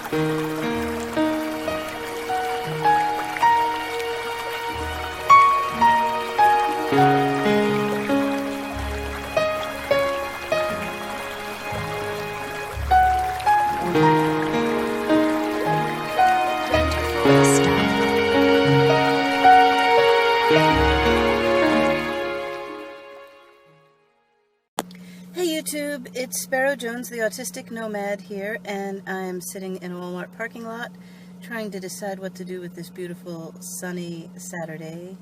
Hey YouTube, it's Sparrow Jones, the Autistic Nomad here, and I'm sitting in a Walmart parking lot trying to decide what to do with this beautiful sunny Saturday,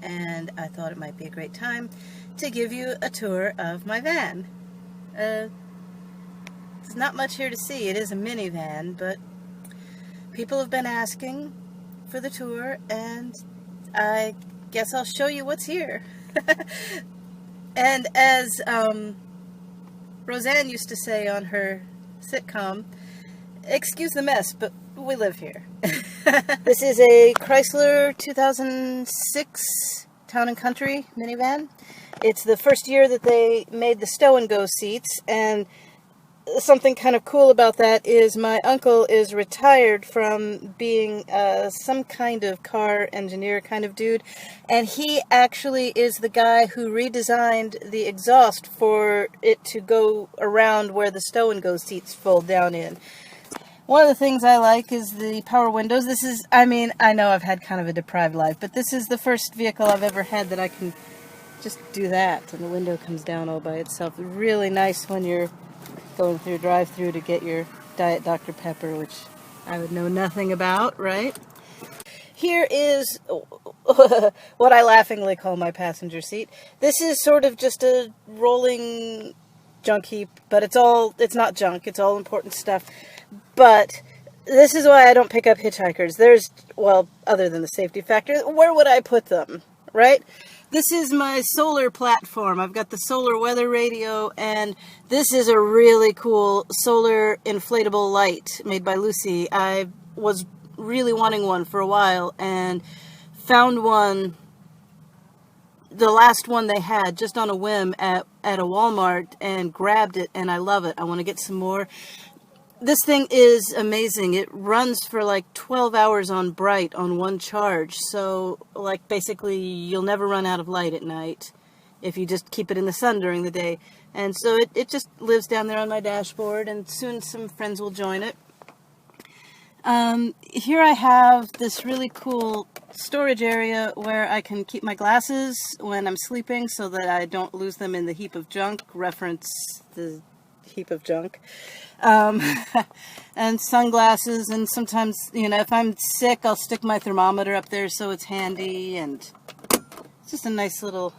and I thought it might be a great time to give you a tour of my van. There's not much here to see. It is a minivan, but people have been asking for the tour, and I guess I'll show you what's here. And as Roseanne used to say on her sitcom, excuse the mess, but we live here. This is a Chrysler 2006 Town & Country minivan. It's the first year that they made the stow and go seats, and something kind of cool about that is my uncle is retired from being some kind of car engineer kind of dude, and he actually is the guy who redesigned the exhaust for it to go around where the stow and go seats fold down in. One of the things I like is the power windows. This is, I mean, I know I've had kind of a deprived life, but this is the first vehicle I've ever had that I can just do that, and the window comes down all by itself. Really nice when you're going through a drive-through to get your Diet Dr. Pepper, which I would know nothing about, right? Here is what I laughingly call my passenger seat. This is sort of just a rolling junk heap, but it's not junk, it's all important stuff. But this is why I don't pick up hitchhikers. There's, well, other than the safety factor, where would I put them, right? This is my solar platform. I've got the solar weather radio, and this is a really cool solar inflatable light made by Lucy. I was really wanting one for a while and found one, the last one they had, just on a whim at a Walmart, and grabbed it, and I love it. I want to get some more. This thing is amazing. It runs for like 12 hours on bright on one charge. So, like, basically you'll never run out of light at night if you just keep it in the sun during the day. And so it just lives down there on my dashboard, and soon some friends will join it. Here I have this really cool storage area where I can keep my glasses when I'm sleeping so that I don't lose them in the heap of junk, reference the heap of junk. And sunglasses, and sometimes, you know, if I'm sick, I'll stick my thermometer up there so it's handy, and it's just a nice little,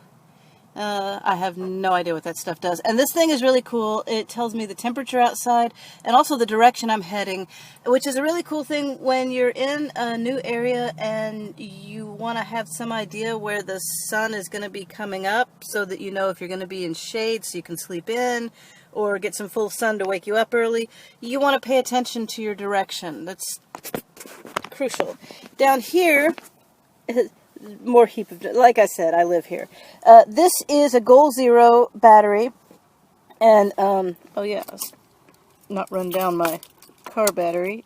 I have no idea what that stuff does. And this thing is really cool. It tells me the temperature outside and also the direction I'm heading, which is a really cool thing when you're in a new area and you want to have some idea where the sun is going to be coming up so that you know if you're going to be in shade so you can sleep in, or get some full sun to wake you up early. You want to pay attention to your direction. That's crucial. Down here, more heap of, like I said, I live here. This is a Goal Zero battery, and, oh yeah, let's not run down my car battery.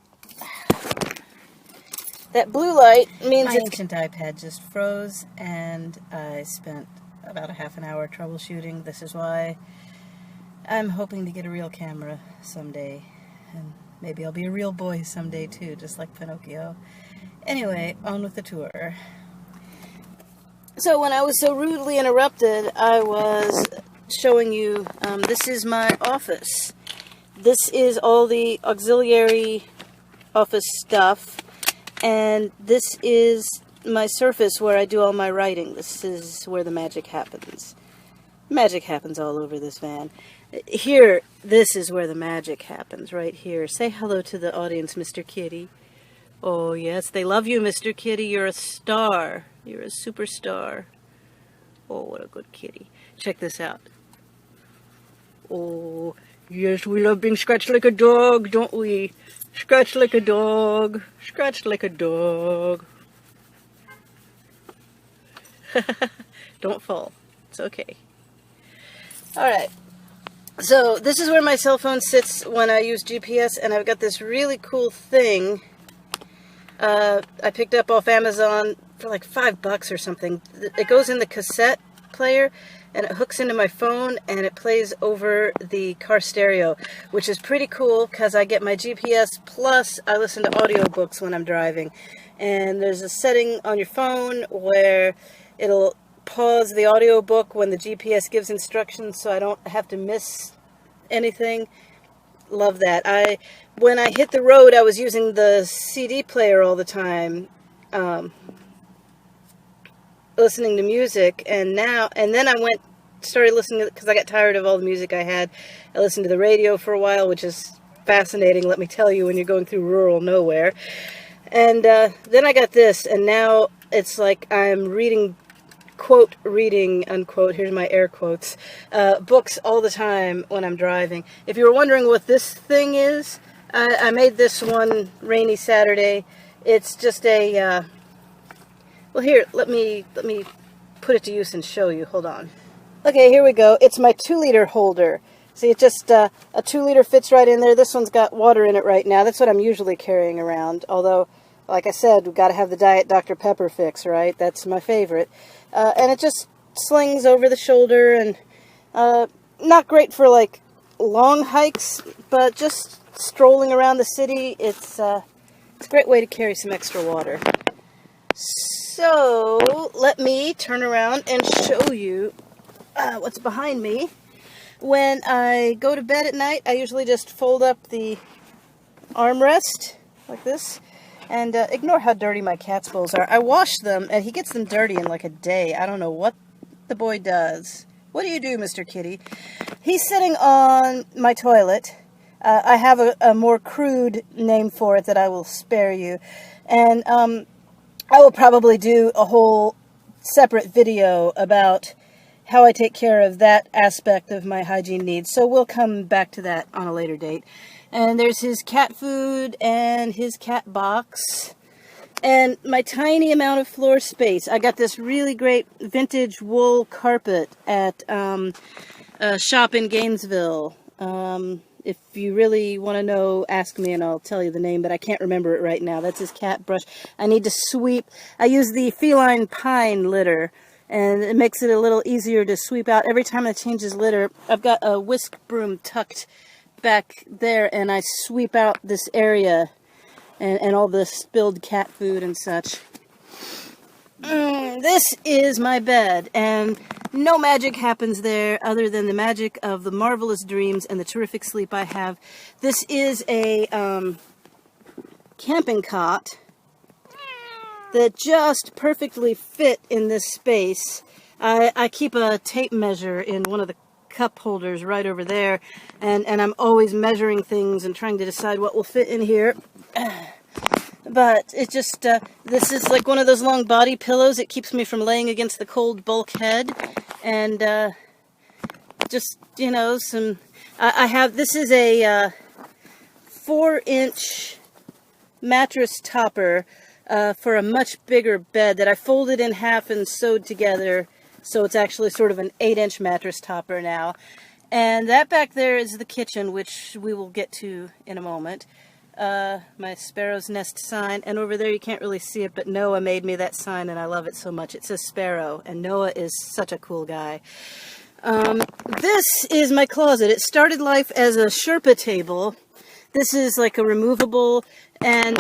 That blue light means my ancient iPad just froze, and I spent about a half an hour troubleshooting. This is why I'm hoping to get a real camera someday, and maybe I'll be a real boy someday too, just like Pinocchio. Anyway, on with the tour. So when I was so rudely interrupted, I was showing you, this is my office. This is all the auxiliary office stuff, and this is my surface where I do all my writing. This is where the magic happens. Magic happens all over this van. Here, this is where the magic happens, right here. Say hello to the audience, Mr. Kitty. Oh, yes, they love you, Mr. Kitty. You're a star. You're a superstar. Oh, what a good kitty. Check this out. Oh, yes, we love being scratched like a dog, don't we? Scratched like a dog. Scratched like a dog. Don't fall. It's okay. All right. So this is where my cell phone sits when I use GPS, and I've got this really cool thing I picked up off Amazon for like $5 or something. It goes in the cassette player, and it hooks into my phone, and it plays over the car stereo, which is pretty cool because I get my GPS plus I listen to audiobooks when I'm driving. And there's a setting on your phone where it'll pause the audiobook when the GPS gives instructions so I don't have to miss anything. Love that. When I hit the road, I was using the CD player all the time, listening to music, and then I started listening because I got tired of all the music I had. I listened to the radio for a while, which is fascinating, let me tell you, when you're going through rural nowhere. And then I got this, and now it's like I'm reading, quote, reading, unquote, here's my air quotes, books all the time when I'm driving. If you were wondering what this thing is, I made this one rainy Saturday. It's just a, well, here, let me put it to use and show you. Hold on. Okay, here we go. It's my 2-liter holder. See, it just, a 2-liter fits right in there. This one's got water in it right now. That's what I'm usually carrying around. Although, like I said, we've got to have the Diet Dr. Pepper fix, right? That's my favorite. And it just slings over the shoulder, and not great for, like, long hikes, but just strolling around the city, it's a great way to carry some extra water. So, let me turn around and show you what's behind me. When I go to bed at night, I usually just fold up the armrest like this, and ignore how dirty my cat's bowls are. I wash them, and he gets them dirty in like a day. I don't know what the boy does. What do you do, Mr. Kitty? He's sitting on my toilet. I have a more crude name for it that I will spare you. And I will probably do a whole separate video about how I take care of that aspect of my hygiene needs. So we'll come back to that on a later date. And there's his cat food and his cat box. And my tiny amount of floor space. I got this really great vintage wool carpet at a shop in Gainesville. If you really want to know, ask me and I'll tell you the name, but I can't remember it right now. That's his cat brush. I need to sweep. I use the feline pine litter, and it makes it a little easier to sweep out. Every time I change his litter, I've got a whisk broom tucked back there, and I sweep out this area and all the spilled cat food and such. This is my bed, and no magic happens there other than the magic of the marvelous dreams and the terrific sleep I have. This is a camping cot that just perfectly fit in this space. I keep a tape measure in one of the cup holders right over there, and I'm always measuring things and trying to decide what will fit in here. But it just, this is like one of those long body pillows. It keeps me from laying against the cold bulkhead. And just, you know, I have, this is a 4-inch mattress topper for a much bigger bed that I folded in half and sewed together. So it's actually sort of an 8-inch mattress topper now. And that back there is the kitchen, which we will get to in a moment. My sparrow's nest sign, and over there you can't really see it, but Noah made me that sign and I love it so much. It says Sparrow, and Noah is such a cool guy. This is my closet. It started life as a Sherpa table. This is like a removable, and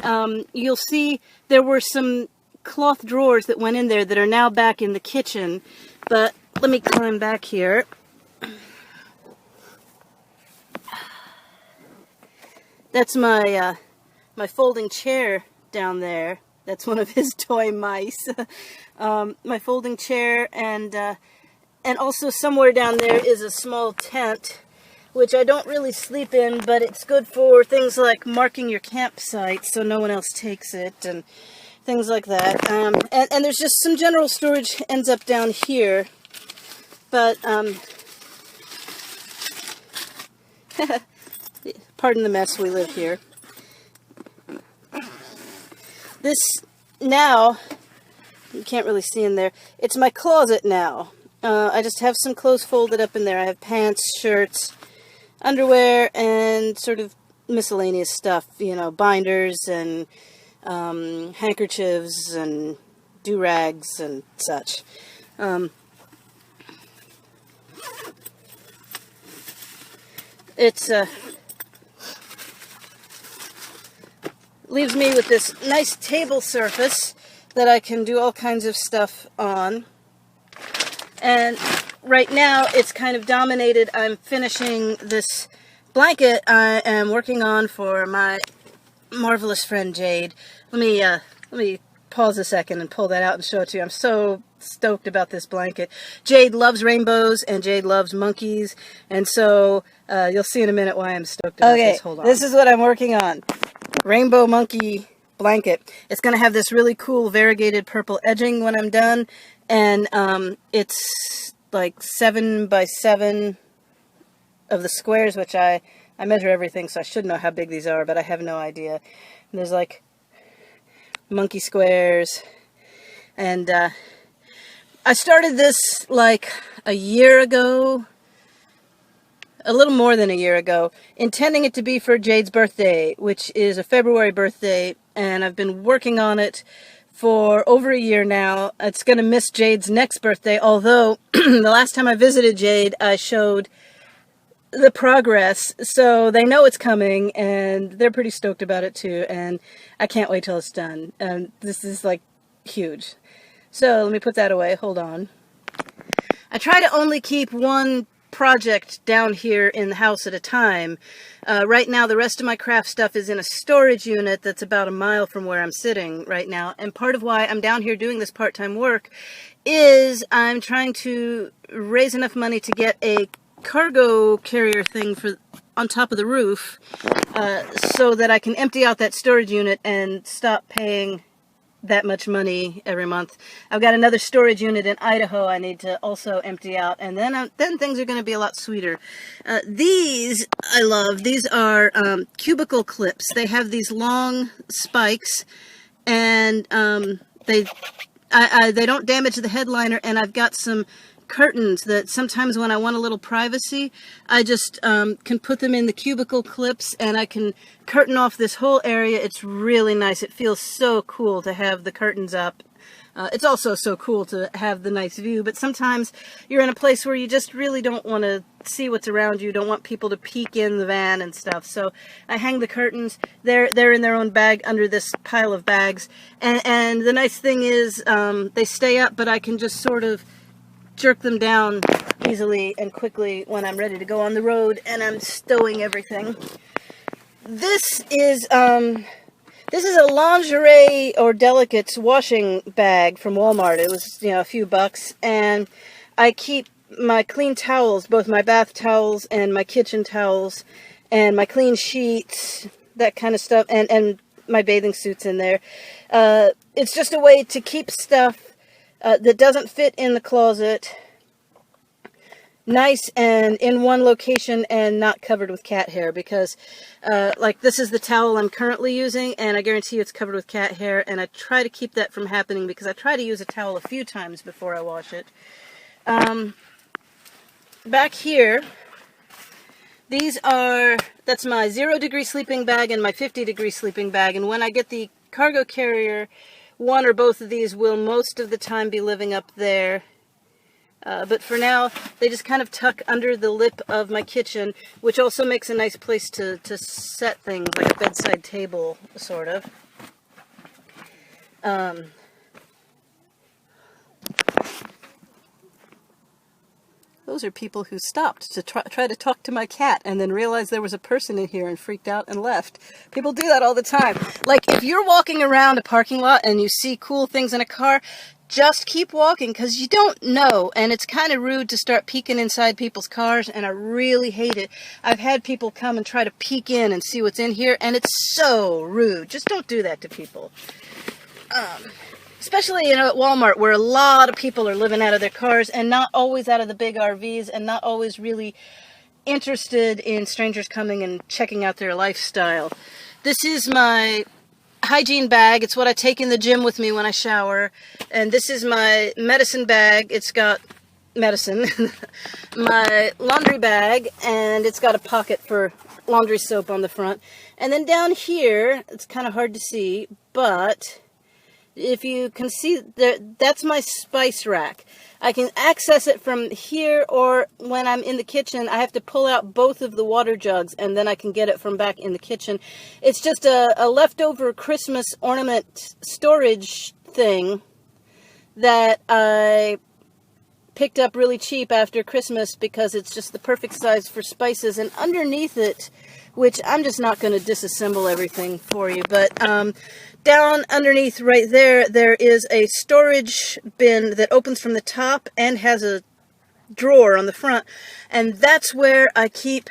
you'll see there were some cloth drawers that went in there that are now back in the kitchen, but let me climb back here. That's my my folding chair down there. That's one of his toy mice. My folding chair, and also somewhere down there is a small tent, which I don't really sleep in, but it's good for things like marking your campsite so no one else takes it and things like that. And there's just some general storage ends up down here, but pardon the mess, we live here. This, now, you can't really see in there, it's my closet now. I just have some clothes folded up in there. I have pants, shirts, underwear and sort of miscellaneous stuff, you know, binders and handkerchiefs and do-rags and such. It's leaves me with this nice table surface that I can do all kinds of stuff on. And right now it's kind of dominated. I'm finishing this blanket I am working on for my marvelous friend Jade. Let me pause a second and pull that out and show it to you. I'm so stoked about this blanket. Jade loves rainbows and Jade loves monkeys, and so you'll see in a minute why I'm stoked about this. Hold on. This is what I'm working on. Rainbow monkey blanket. It's going to have this really cool variegated purple edging when I'm done, and it's like 7 by 7 of the squares, which I measure everything, so I should know how big these are, but I have no idea. And there's like monkey squares, and I started this like a year ago, a little more than a year ago, intending it to be for Jade's birthday, which is a February birthday, and I've been working on it for over a year now. It's going to miss Jade's next birthday, although the last time I visited Jade, I showed the progress, so they know it's coming, and they're pretty stoked about it too, and I can't wait till it's done. This is like huge. So let me put that away. Hold on. I try to only keep one project down here in the house at a time. Right now the rest of my craft stuff is in a storage unit that's about a mile from where I'm sitting right now, and part of why I'm down here doing this part-time work is I'm trying to raise enough money to get a cargo carrier thing for on top of the roof, so that I can empty out that storage unit and stop paying that much money every month. I've got another storage unit in Idaho I need to also empty out, and then things are going to be a lot sweeter. These I love. These are cubicle clips. They have these long spikes, and they don't damage the headliner, and I've got some curtains that sometimes when I want a little privacy, I just can put them in the cubicle clips and I can curtain off this whole area. It's really nice. It feels so cool to have the curtains up. It's also so cool to have the nice view, but sometimes you're in a place where you just really don't want to see what's around you, don't want people to peek in the van and stuff. So I hang the curtains. They're in their own bag under this pile of bags, and the nice thing is they stay up, but I can just sort of jerk them down easily and quickly when I'm ready to go on the road and I'm stowing everything. This is a lingerie or delicates washing bag from Walmart. It was, you know, a few bucks, and I keep my clean towels, both my bath towels and my kitchen towels and my clean sheets, that kind of stuff, and my bathing suits in there. It's just a way to keep stuff that doesn't fit in the closet nice and in one location and not covered with cat hair, because like this is the towel I'm currently using, and I guarantee you it's covered with cat hair, and I try to keep that from happening because I try to use a towel a few times before I wash it. Back here, that's my 0-degree sleeping bag and my 50-degree sleeping bag, and when I get the cargo carrier, one or both of these will most of the time be living up there. But for now, they just kind of tuck under the lip of my kitchen, which also makes a nice place to set things, like a bedside table, sort of. Those are people who stopped to try to talk to my cat and then realized there was a person in here and freaked out and left. People do that all the time. Like, if you're walking around a parking lot and you see cool things in a car, just keep walking, because you don't know, and it's kind of rude to start peeking inside people's cars, and I really hate it. I've had people come and try to peek in and see what's in here, and it's so rude. Just don't do that to people. Especially, you know, at Walmart, where a lot of people are living out of their cars and not always out of the big RVs and not always really interested in strangers coming and checking out their lifestyle. This is my hygiene bag. It's what I take in the gym with me when I shower. And this is my medicine bag. It's got medicine, my laundry bag, and it's got a pocket for laundry soap on the front. And then down here, it's kind of hard to see, but if you can see, that's my spice rack. I can access it from here, or when I'm in the kitchen, I have to pull out both of the water jugs, and then I can get it from back in the kitchen. It's just a leftover Christmas ornament storage thing that I picked up really cheap after Christmas because it's just the perfect size for spices. And underneath it, which I'm just not going to disassemble everything for you, but down underneath right there, there is a storage bin that opens from the top and has a drawer on the front, and that's where I keep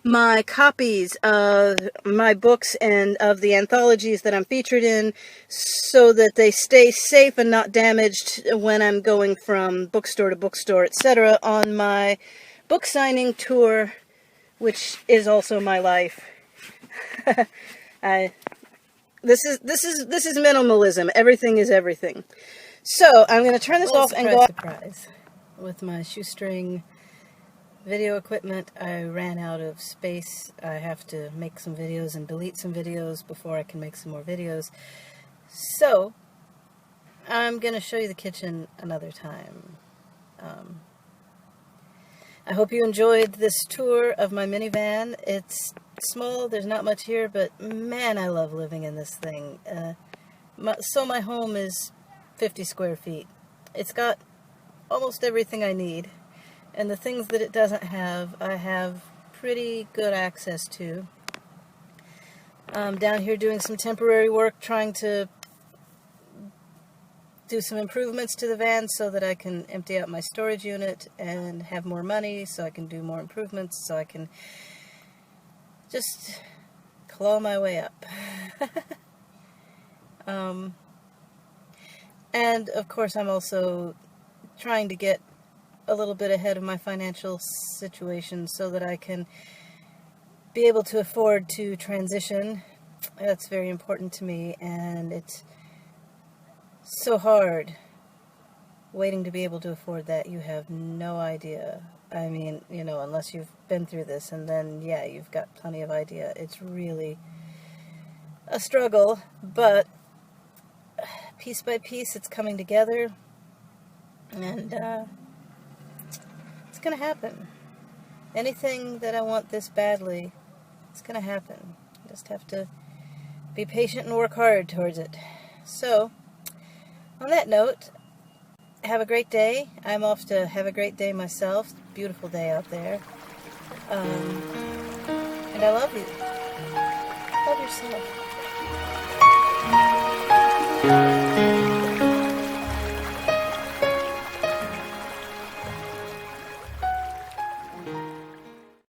my copies of my books and of the anthologies that I'm featured in, so that they stay safe and not damaged when I'm going from bookstore to bookstore, etc. on my book signing tour, which is also my life. This is minimalism. Everything is everything. So I'm going to turn this off and go. Surprise! With my shoestring video equipment, I ran out of space. I have to make some videos and delete some videos before I can make some more videos. So I'm going to show you the kitchen another time. I hope you enjoyed this tour of my minivan. It's small, there's not much here, but man, I love living in this thing. So my home is 50 square feet. It's got almost everything I need, and the things that it doesn't have, I have pretty good access to. I'm down here doing some temporary work, trying to do some improvements to the van so that I can empty out my storage unit and have more money, so I can do more improvements, so I can just claw my way up. And of course I'm also trying to get a little bit ahead of my financial situation so that I can be able to afford to transition. That's very important to me, and it's so hard waiting to be able to afford that. You have no idea. I mean, you know, unless you've been through this, and then, yeah, you've got plenty of idea. It's really a struggle, but piece by piece, it's coming together, and it's going to happen. Anything that I want this badly, it's going to happen. I just have to be patient and work hard towards it. So, on that note, have a great day. I'm off to have a great day myself. Beautiful day out there. And I love you. Love yourself.